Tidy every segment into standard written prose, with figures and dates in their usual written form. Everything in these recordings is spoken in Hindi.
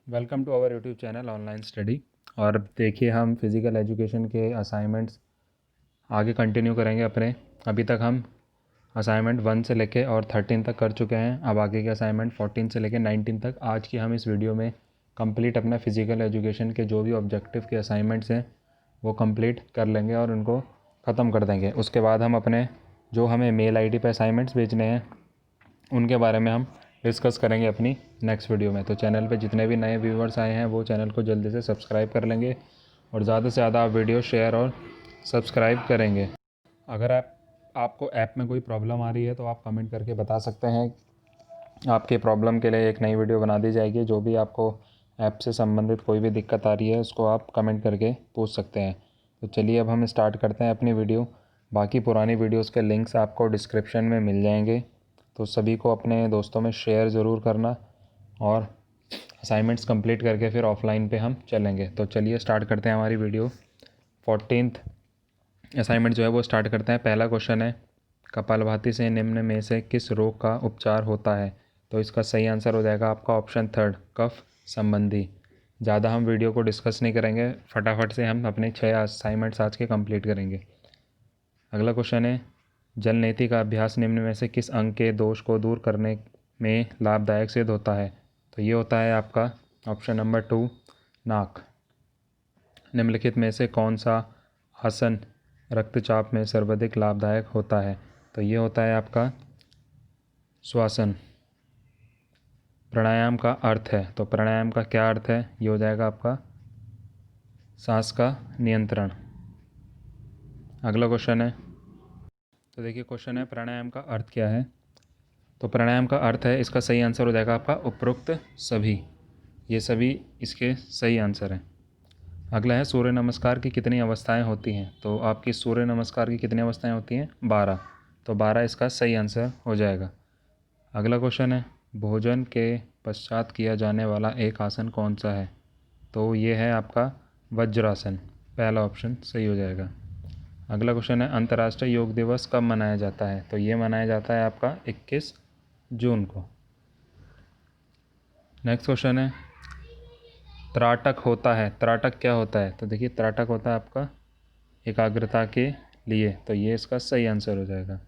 Welcome to our YouTube channel online study. और देखिए हम फिज़िकल एजुकेशन के असाइनमेंट्स आगे कंटिन्यू करेंगे अपने। अभी तक हम असाइनमेंट 1 से लेके और 13 तक कर चुके हैं। अब आगे के असाइनमेंट 14 से लेके 19 तक आज की हम इस वीडियो में कंप्लीट अपना फिज़िकल एजुकेशन के जो भी ऑब्जेक्टिव के असाइनमेंट्स हैं वो कंप्लीट कर लेंगे और उनको ख़त्म कर देंगे। उसके बाद हम अपने जो हमें मेल आईडी पे असाइनमेंट्स भेजने हैं उनके बारे में हम डिस्कस करेंगे अपनी नेक्स्ट वीडियो में। तो चैनल पे जितने भी नए व्यूवर्स आए हैं वो चैनल को जल्दी से सब्सक्राइब कर लेंगे और ज़्यादा से ज़्यादा आप वीडियो शेयर और सब्सक्राइब करेंगे। अगर आपको ऐप में कोई प्रॉब्लम आ रही है तो आप कमेंट करके बता सकते हैं। आपके प्रॉब्लम के लिए एक नई वीडियो बना दी जाएगी। जो भी आपको ऐप से संबंधित कोई भी दिक्कत आ रही है उसको आप कमेंट करके पूछ सकते हैं। तो चलिए अब हम स्टार्ट करते हैं अपनी वीडियो। बाकी पुरानी वीडियोज़ के लिंक्स आपको डिस्क्रिप्शन में मिल जाएंगे, तो सभी को अपने दोस्तों में शेयर ज़रूर करना और असाइनमेंट्स कंप्लीट करके फिर ऑफलाइन पे हम चलेंगे। तो चलिए स्टार्ट करते हैं हमारी वीडियो। 14th असाइनमेंट जो है वो स्टार्ट करते हैं। पहला क्वेश्चन है, कपालभाति से निम्न में से किस रोग का उपचार होता है? तो इसका सही आंसर हो जाएगा आपका ऑप्शन 3, कफ संबंधी। ज़्यादा हम वीडियो को डिस्कस नहीं करेंगे, फटाफट से हम अपने 6 असाइनमेंट्स आज के कंप्लीट करेंगे। अगला क्वेश्चन है, जल नीति का अभ्यास निम्न में से किस अंग के दोष को दूर करने में लाभदायक सिद्ध होता है? तो ये होता है आपका ऑप्शन नंबर 2, नाक। निम्नलिखित में से कौन सा आसन रक्तचाप में सर्वाधिक लाभदायक होता है? तो ये होता है आपका श्वासन। प्राणायाम का अर्थ है, तो प्राणायाम का क्या अर्थ है? ये हो जाएगा आपका सांस का नियंत्रण। अगला क्वेश्चन है, तो देखिए क्वेश्चन है प्राणायाम का अर्थ क्या है? तो प्राणायाम का अर्थ है, इसका सही आंसर हो जाएगा आपका उपरोक्त सभी। ये सभी इसके सही आंसर हैं। अगला है, सूर्य नमस्कार की कितनी अवस्थाएं होती हैं? तो आपकी सूर्य नमस्कार की कितनी अवस्थाएं होती हैं? 12। तो 12 इसका सही आंसर हो जाएगा। अगला क्वेश्चन है, भोजन के पश्चात किया जाने वाला एक आसन कौन सा है? तो ये है आपका वज्रासन। पहला ऑप्शन सही हो जाएगा। अगला क्वेश्चन है, अंतर्राष्ट्रीय योग दिवस कब मनाया जाता है? तो ये मनाया जाता है आपका 21 जून को। नेक्स्ट क्वेश्चन है, त्राटक होता है, त्राटक क्या होता है? तो देखिए त्राटक होता है आपका एकाग्रता के लिए, तो ये इसका सही आंसर हो जाएगा।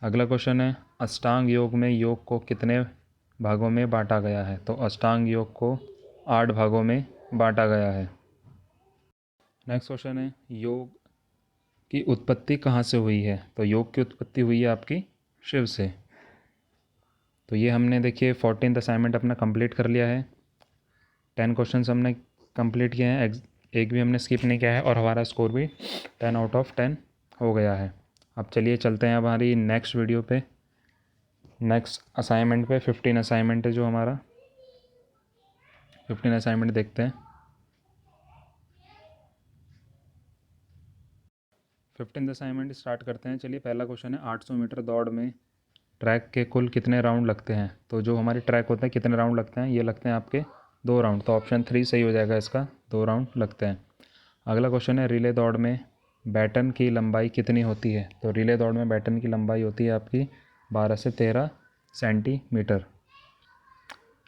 अगला क्वेश्चन है, अष्टांग योग में योग को कितने भागों में बांटा गया है? तो अष्टांग योग को 8 भागों में बांटा गया है। नेक्स्ट क्वेश्चन है, योग की उत्पत्ति कहाँ से हुई है? तो योग की उत्पत्ति हुई है आपकी शिव से। तो ये हमने देखिए 14th असाइनमेंट अपना कंप्लीट कर लिया है। 10 क्वेश्चंस हमने कंप्लीट किए हैं, एक भी हमने स्किप नहीं किया है और हमारा स्कोर भी 10 आउट ऑफ 10 हो गया है। अब चलिए चलते हैं हमारी नेक्स्ट वीडियो पे, नेक्स्ट असाइनमेंट पे। 15 असाइनमेंट है जो हमारा 15 असाइनमेंट देखते हैं। 15th असाइनमेंट स्टार्ट करते हैं। चलिए पहला क्वेश्चन है, 800 मीटर दौड़ में ट्रैक के कुल कितने राउंड लगते हैं? तो जो हमारे ट्रैक होते हैं कितने राउंड लगते हैं? ये लगते हैं आपके 2 राउंड। तो ऑप्शन 3 सही हो जाएगा इसका, 2 राउंड लगते हैं। अगला क्वेश्चन है, रिले दौड़ में बैटन की लंबाई कितनी होती है? तो रिले दौड़ में बैटन की लंबाई होती है आपकी 12 से 13 सेंटीमीटर।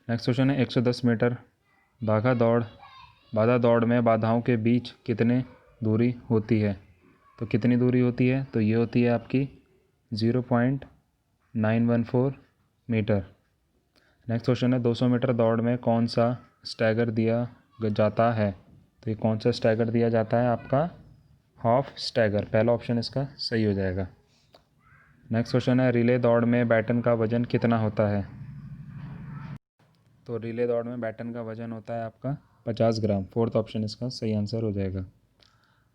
नेक्स्ट क्वेश्चन है, 110 मीटर बाधा दौड़ में बाधाओं के बीच कितने दूरी होती है? तो कितनी दूरी होती है? तो ये होती है आपकी 0.914 मीटर। नेक्स्ट क्वेश्चन है, 200 मीटर दौड़ में कौन सा स्टैगर दिया जाता है? तो ये कौन सा स्टैगर दिया जाता है? आपका हाफ स्टैगर। पहला ऑप्शन इसका सही हो जाएगा। नेक्स्ट क्वेश्चन है, रिले दौड़ में बैटन का वजन कितना होता है? तो रिले दौड़ में बैटन का वजन होता है आपका 50 ग्राम। फोर्थ ऑप्शन इसका सही आंसर हो जाएगा।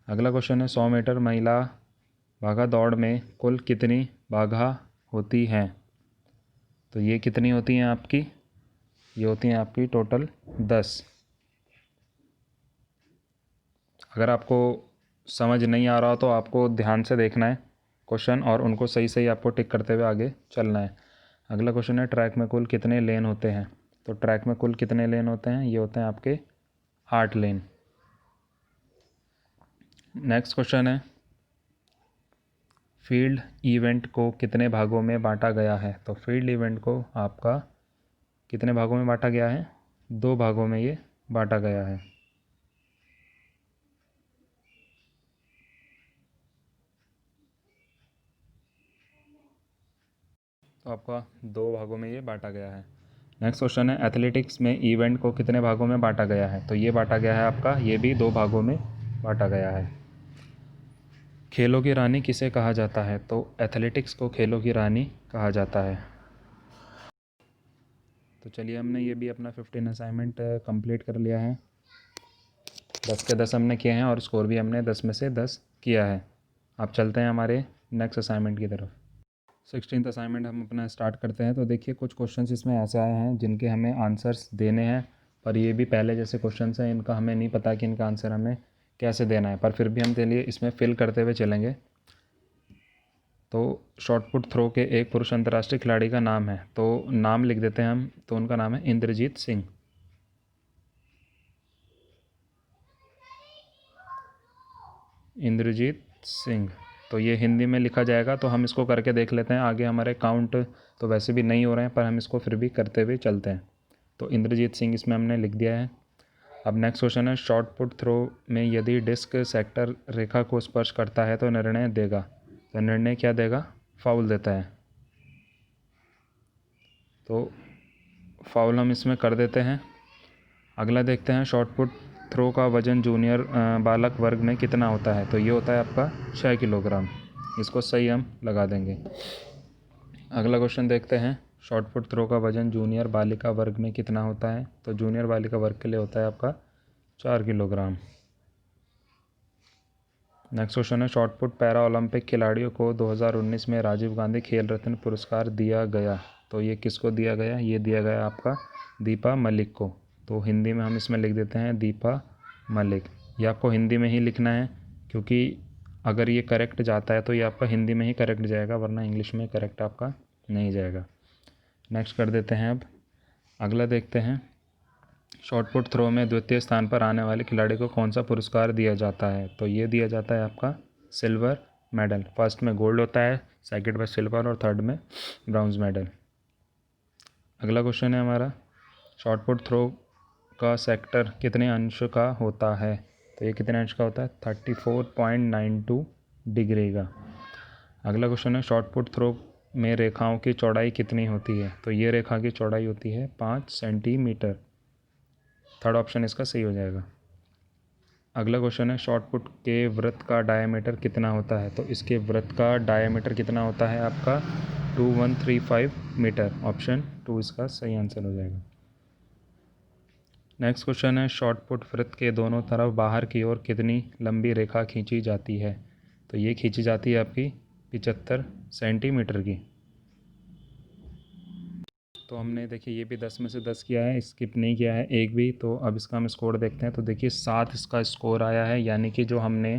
अगला क्वेश्चन है, 100 मीटर महिला भागा दौड़ में कुल कितनी बाघा होती हैं? तो ये कितनी होती हैं आपकी? ये होती हैं आपकी टोटल 10। अगर आपको समझ नहीं आ रहा हो तो आपको ध्यान से देखना है क्वेश्चन और उनको सही सही आपको टिक करते हुए आगे चलना है। अगला क्वेश्चन है, ट्रैक में कुल कितने लेन होते हैं? तो ट्रैक में कुल कितने लेन होते हैं? ये होते हैं आपके 8 लेन। नेक्स्ट क्वेश्चन है, फील्ड इवेंट को कितने भागों में बांटा गया है? तो फील्ड इवेंट को आपका कितने भागों में बांटा गया है? दो भागों में ये बांटा गया है। तो आपका दो भागों में ये बांटा गया है। नेक्स्ट क्वेश्चन है, एथलेटिक्स में इवेंट को कितने भागों में बांटा गया है? तो ये बांटा गया है आपका, ये भी दो भागों में बांटा गया है। खेलों की रानी किसे कहा जाता है? तो एथलेटिक्स को खेलों की रानी कहा जाता है। तो चलिए, हमने ये भी अपना 15 असाइनमेंट कंप्लीट कर लिया है। 10 के 10 हमने किए हैं और स्कोर भी हमने 10 में से 10 किया है। अब चलते हैं हमारे नेक्स्ट असाइनमेंट की तरफ। 16th असाइनमेंट हम अपना स्टार्ट करते हैं। तो देखिए, कुछ क्वेश्चंस इसमें ऐसे आए हैं जिनके हमें आंसर्स देने हैं, पर ये भी पहले जैसे क्वेश्चंस हैं, इनका हमें नहीं पता कि इनका आंसर हमें कैसे देना है, पर फिर भी हम चलिए इसमें फिल करते हुए चलेंगे। तो शॉट पुट थ्रो के एक पुरुष अंतर्राष्ट्रीय खिलाड़ी का नाम है, तो नाम लिख देते हैं हम। तो उनका नाम है इंद्रजीत सिंह। इंद्रजीत सिंह, तो ये हिंदी में लिखा जाएगा। तो हम इसको करके देख लेते हैं। आगे हमारे काउंट तो वैसे भी नहीं हो रहे हैं, पर हम इसको फिर भी करते हुए चलते हैं। तो इंद्रजीत सिंह इसमें हमने लिख दिया है। अब नेक्स्ट क्वेश्चन है, शॉट पुट थ्रो में यदि डिस्क सेक्टर रेखा को स्पर्श करता है तो निर्णय देगा। तो निर्णय क्या देगा? फाउल देता है। तो फाउल हम इसमें कर देते हैं। अगला देखते हैं, शॉट पुट थ्रो का वजन जूनियर बालक वर्ग में कितना होता है? तो ये होता है आपका 6 किलोग्राम। इसको सही हम लगा देंगे। अगला क्वेश्चन देखते हैं, शॉट पुट थ्रो का वजन जूनियर बालिका वर्ग में कितना होता है? तो जूनियर बालिका वर्ग के लिए होता है आपका 4 किलोग्राम। नेक्स्ट क्वेश्चन है, शॉट पुट पैरा ओलंपिक खिलाड़ियों को 2019 में राजीव गांधी खेल रत्न पुरस्कार दिया गया। तो ये किसको दिया गया? ये दिया गया आपका दीपा मलिक को। तो हिंदी में हम इसमें लिख देते हैं दीपा मलिक। ये आपको हिंदी में ही लिखना है, क्योंकि अगर ये करेक्ट जाता है तो ये आपका हिंदी में ही करेक्ट जाएगा, वरना इंग्लिश में करेक्ट आपका नहीं जाएगा। नेक्स्ट कर देते हैं। अब अगला देखते हैं, शॉट पुट थ्रो में द्वितीय स्थान पर आने वाले खिलाड़ी को कौन सा पुरस्कार दिया जाता है? तो ये दिया जाता है आपका सिल्वर मेडल। फर्स्ट में गोल्ड होता है, सेकंड में सिल्वर और थर्ड में ब्रॉन्ज मेडल। अगला क्वेश्चन है हमारा, शॉट पुट थ्रो का सेक्टर कितने अंश का होता है? तो ये कितने अंश का होता है? 34.92 डिग्री का। अगला क्वेश्चन है, शॉट पुट थ्रो में रेखाओं की चौड़ाई कितनी होती है? तो ये रेखा की चौड़ाई होती है 5 सेंटीमीटर। थर्ड ऑप्शन इसका सही हो जाएगा। अगला क्वेश्चन है, शॉट पुट के वृत्त का डायमीटर कितना होता है? तो इसके वृत्त का डायमीटर कितना होता है आपका? 2135 मीटर। ऑप्शन 2 इसका सही आंसर हो जाएगा। नेक्स्ट क्वेश्चन है, शॉट पुट वृत्त के दोनों तरफ बाहर की ओर कितनी लंबी रेखा खींची जाती है? तो ये खींची जाती है आपकी 75 सेंटीमीटर की। तो हमने देखिए ये भी 10 में से 10 किया है, स्किप नहीं किया है एक भी। तो अब इसका हम स्कोर देखते हैं। तो देखिए 7 इसका स्कोर आया है, यानी कि जो हमने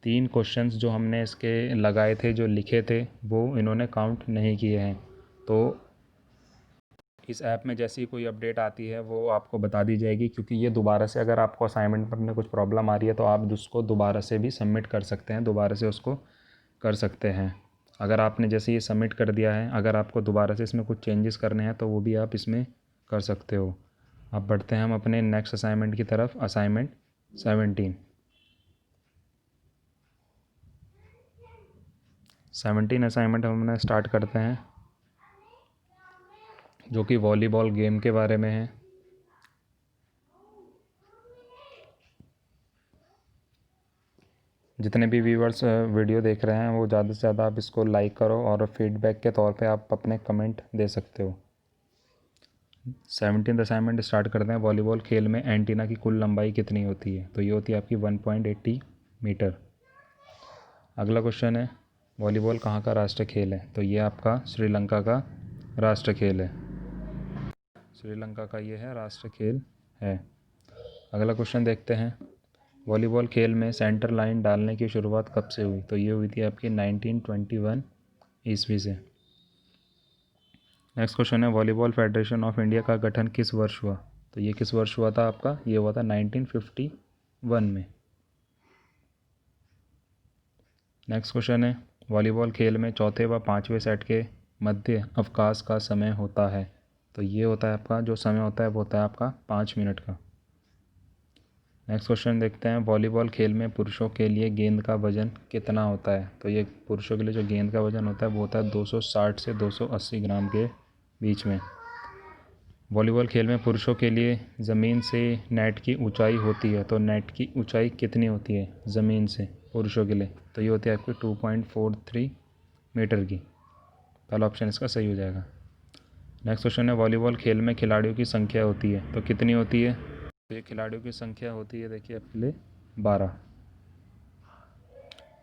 3 क्वेश्चंस जो हमने इसके लगाए थे, जो लिखे थे, वो इन्होंने काउंट नहीं किए हैं। तो इस ऐप में जैसी कोई अपडेट आती है वो आपको बता दी जाएगी, क्योंकि ये दोबारा से अगर आपको असाइनमेंट में कुछ प्रॉब्लम आ रही है तो आप उसको दोबारा से भी सबमिट कर सकते हैं, दोबारा से उसको कर सकते हैं। अगर आपने जैसे ये सबमिट कर दिया है, अगर आपको दोबारा से इसमें कुछ चेंजेस करने हैं तो वो भी आप इसमें कर सकते हो। अब बढ़ते हैं हम अपने नेक्स्ट असाइनमेंट की तरफ, असाइनमेंट 17 असाइनमेंट हम अपना स्टार्ट करते हैं, जो कि वॉलीबॉल गेम के बारे में है। जितने भी व्यूअर्स वीडियो देख रहे हैं वो ज़्यादा से ज़्यादा आप इसको लाइक करो, और फीडबैक के तौर पे आप अपने कमेंट दे सकते हो। 17th असाइनमेंट स्टार्ट करते हैं, वॉलीबॉल खेल में एंटीना की कुल लंबाई कितनी होती है? तो ये होती है आपकी 1.80 मीटर। अगला क्वेश्चन है, वॉलीबॉल कहाँ का राष्ट्रीय खेल है? तो ये आपका श्रीलंका का राष्ट्रीय खेल है। श्रीलंका का ये है राष्ट्रीय खेल है। अगला क्वेश्चन देखते हैं, वॉलीबॉल खेल में सेंटर लाइन डालने की शुरुआत कब से हुई? तो ये हुई थी आपकी 1921 ईस्वी से। नेक्स्ट क्वेश्चन है, वॉलीबॉल फेडरेशन ऑफ इंडिया का गठन किस वर्ष हुआ? तो ये किस वर्ष हुआ था आपका? ये हुआ था 1951 में। नेक्स्ट क्वेश्चन है, वॉलीबॉल खेल में चौथे व पाँचवें सेट के मध्य अवकाश का समय होता है? तो ये होता है आपका जो समय होता है वो होता है आपका 5 मिनट का। नेक्स्ट क्वेश्चन देखते हैं, वॉलीबॉल खेल में पुरुषों के लिए गेंद का वजन कितना होता है। तो ये पुरुषों के लिए जो गेंद का वजन होता है वो होता है 260 से 280 ग्राम के बीच में। वॉलीबॉल खेल में पुरुषों के लिए ज़मीन से नेट की ऊंचाई होती है, तो नेट की ऊंचाई कितनी होती है ज़मीन से पुरुषों के लिए, तो ये होती है आपकी 2.43 मीटर की। पहला ऑप्शन इसका सही हो जाएगा। नेक्स्ट क्वेश्चन है, वॉलीबॉल खेल में खिलाड़ियों की संख्या होती है तो कितनी होती है। तो ये खिलाड़ियों की संख्या होती है देखिए आपके लिए 12।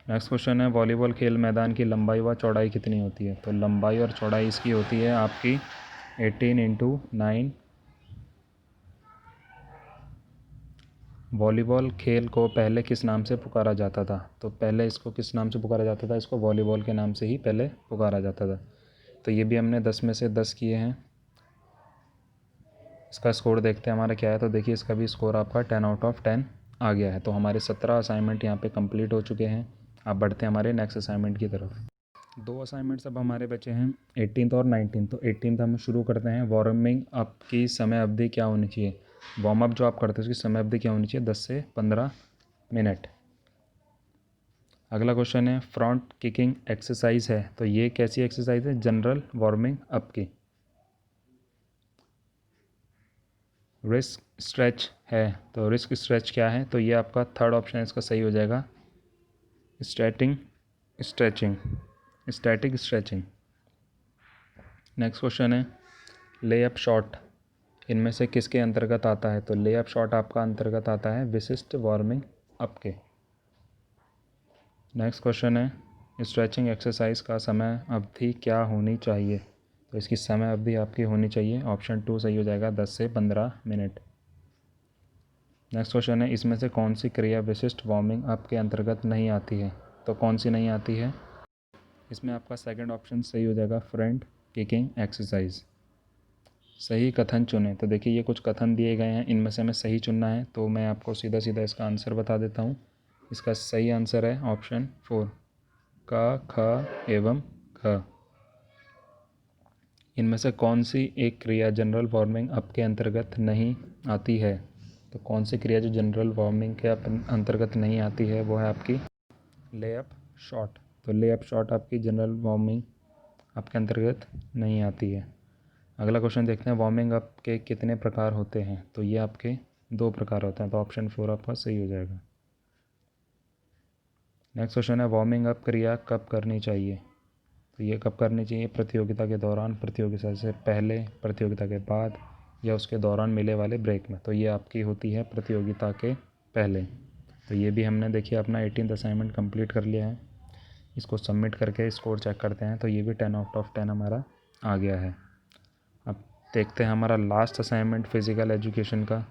नेक्स्ट क्वेश्चन है, वॉलीबॉल खेल मैदान की लंबाई व चौड़ाई कितनी होती है। तो लंबाई और चौड़ाई इसकी होती है आपकी 18x9। वॉलीबॉल खेल को पहले किस नाम से पुकारा जाता था। तो पहले इसको किस नाम से पुकारा जाता था, इसको वॉलीबॉल के नाम से ही पहले पुकारा जाता था। तो ये भी हमने 10 में से 10 किए हैं। इसका स्कोर देखते हैं हमारा क्या है। तो देखिए इसका भी स्कोर आपका 10/10 आ गया है। तो हमारे 17 असाइनमेंट यहाँ पे कंप्लीट हो चुके हैं। अब बढ़ते हैं हमारे नेक्स्ट असाइनमेंट की तरफ। 2 असाइनमेंट्स अब हमारे बचे हैं 18th और 19th। तो 18th हम शुरू करते हैं, वार्मिंग अप की समय अवधि क्या होनी चाहिए। वार्म अप जो आप करते हैं उसकी समय अवधि क्या होनी चाहिए, 10 से 15 मिनट। अगला क्वेश्चन है, फ्रंट किकिंग एक्सरसाइज है तो ये कैसी एक्सरसाइज है, जनरल वार्मिंग अप की। रिस्क स्ट्रेच है तो रिस्क स्ट्रेच क्या है, तो ये आपका थर्ड ऑप्शन इसका सही हो जाएगा, straightening stretching static stretching. Next question है, लेअप शॉट इनमें से किसके अंतर्गत आता है। तो लेअप शॉट आपका अंतर्गत आता है विशिष्ट वार्मिंग अप के। नेक्स्ट क्वेश्चन है, स्ट्रेचिंग एक्सरसाइज का समय अवधि क्या होनी चाहिए। तो इसकी समय अवधि आपकी होनी चाहिए, ऑप्शन 2 सही हो जाएगा, 10 से 15 मिनट। नेक्स्ट क्वेश्चन है, इसमें से कौन सी क्रिया विशिष्ट वार्मिंग अप के अंतर्गत नहीं आती है। तो कौन सी नहीं आती है, इसमें आपका सेकंड ऑप्शन सही हो जाएगा, फ्रंट किकिंग एक्सरसाइज। सही कथन चुनें। तो देखिए ये कुछ कथन दिए गए हैं, इनमें से हमें सही चुनना है। तो मैं आपको सीधा सीधा इसका आंसर बता देता हूँ। इसका सही आंसर है ऑप्शन 4, क, ख एवं ख। इनमें से कौन सी एक क्रिया जनरल वार्मिंग अप के अंतर्गत नहीं आती है। तो कौन सी क्रिया जो जनरल वार्मिंग के अंतर्गत नहीं आती है वो है आपकी लेअप शॉट। तो लेअप शॉट आपकी जनरल वार्मिंग अप के अंतर्गत नहीं आती है। अगला क्वेश्चन देखते हैं, वार्मिंग अप के कितने प्रकार होते हैं। तो ये आपके 2 प्रकार होते हैं। तो ऑप्शन 4 आपका सही हो जाएगा। नेक्स्ट क्वेश्चन है, वार्मिंग अप क्रिया कब करनी चाहिए। तो ये कब करनी चाहिए, प्रतियोगिता के दौरान, प्रतियोगिता से पहले, प्रतियोगिता के बाद या उसके दौरान मिले वाले ब्रेक में। तो ये आपकी होती है प्रतियोगिता के पहले। तो ये भी हमने देखिए अपना 18th असाइनमेंट कंप्लीट कर लिया है। इसको सबमिट करके स्कोर चेक करते हैं। तो ये भी 10/10 हमारा आ गया है। अब देखते हैं हमारा लास्ट असाइनमेंट फिज़िकल एजुकेशन का।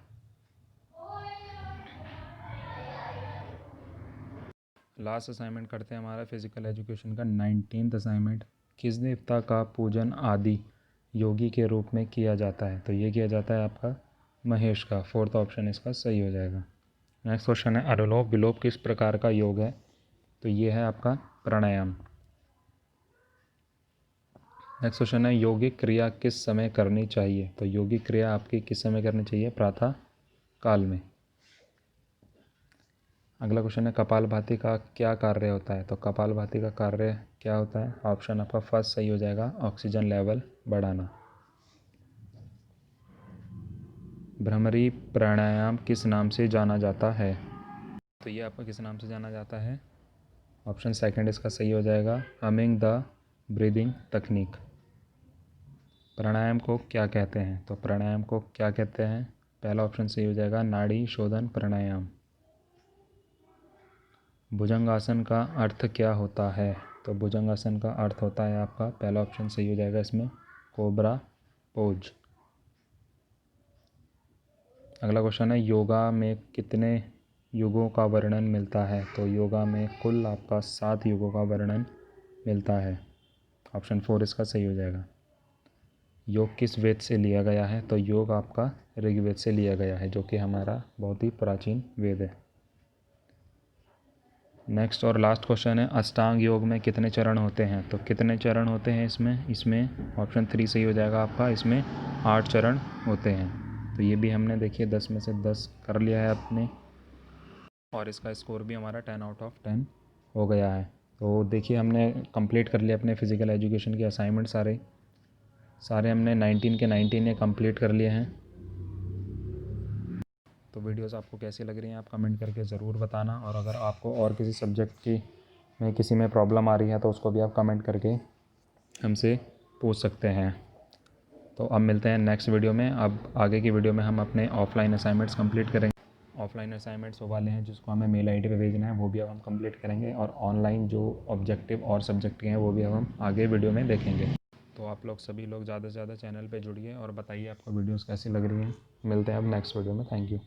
लास्ट असाइनमेंट करते हैं हमारा फिज़िकल एजुकेशन का 19th असाइनमेंट, किस देवता का पूजन आदि योगी के रूप में किया जाता है। तो ये किया जाता है आपका महेश का। फोर्थ ऑप्शन इसका सही हो जाएगा। नेक्स्ट क्वेश्चन है, अनुलोम विलोम किस प्रकार का योग है। तो ये है आपका प्राणायाम। नेक्स्ट क्वेश्चन है, यौगिक क्रिया किस समय करनी चाहिए। तो यौगिक क्रिया आपकी किस समय करनी चाहिए, प्रातः काल में। अगला क्वेश्चन है, कपालभाति का क्या कार्य होता है। तो कपालभाति का कार्य क्या होता है, ऑप्शन आपका फर्स्ट सही हो जाएगा, ऑक्सीजन लेवल बढ़ाना। भ्रमरी प्राणायाम किस नाम से जाना जाता है। तो ये आपका किस नाम से जाना जाता है, ऑप्शन सेकंड इसका सही हो जाएगा, हमिंग द ब्रीदिंग तकनीक। प्राणायाम को क्या कहते हैं। तो प्राणायाम को क्या कहते हैं, पहला ऑप्शन सही हो जाएगा, नाड़ी शोधन प्राणायाम। भुजंगासन का अर्थ क्या होता है। तो भुजंगासन का अर्थ होता है आपका, पहला ऑप्शन सही हो जाएगा इसमें, कोबरा पोज। अगला क्वेश्चन है, योगा में कितने युगों का वर्णन मिलता है। तो योगा में कुल आपका 7 युगों का वर्णन मिलता है, ऑप्शन 4 इसका सही हो जाएगा। योग किस वेद से लिया गया है। तो योग आपका ऋग्वेद से लिया गया है, जो कि हमारा बहुत ही प्राचीन वेद है। नेक्स्ट और लास्ट क्वेश्चन है, अष्टांग योग में कितने चरण होते हैं? तो कितने चरण होते हैं इसमें ऑप्शन 3 सही हो जाएगा आपका। इसमें 8 चरण होते हैं। तो ये भी हमने देखिए 10 में से 10 कर लिया है अपने, और इसका स्कोर भी हमारा 10 आउट ऑफ 10 हो गया है। तो देखिए हमने कंप्लीट कर लिया अपने फ़िज़िकल एजुकेशन के असाइनमेंट सारे हमने 19 के 19 कंप्लीट कर लिए हैं। तो वीडियोस आपको कैसी लग रही हैं आप कमेंट करके ज़रूर बताना, और अगर आपको और किसी सब्जेक्ट की में किसी में प्रॉब्लम आ रही है तो उसको भी आप कमेंट करके हमसे पूछ सकते हैं। तो अब मिलते हैं नेक्स्ट वीडियो में। अब आगे की वीडियो में हम अपने ऑफलाइन असाइनमेंट्स कंप्लीट करेंगे। ऑफलाइन असाइनमेंट्स वो वाले हैं जिसको हमें मेल आईडी पे भेजना है, वो भी अब हम कंप्लीट करेंगे, और ऑनलाइन जो ऑब्जेक्टिव और सब्जेक्ट के हैं वो भी अब हम आगे वीडियो में देखेंगे। तो आप लोग सभी लोग ज़्यादा से ज़्यादा चैनल पे जुड़िए और बताइए आपको वीडियोस कैसी लग रही हैं। मिलते हैं अब नेक्स्ट वीडियो में। Thank you.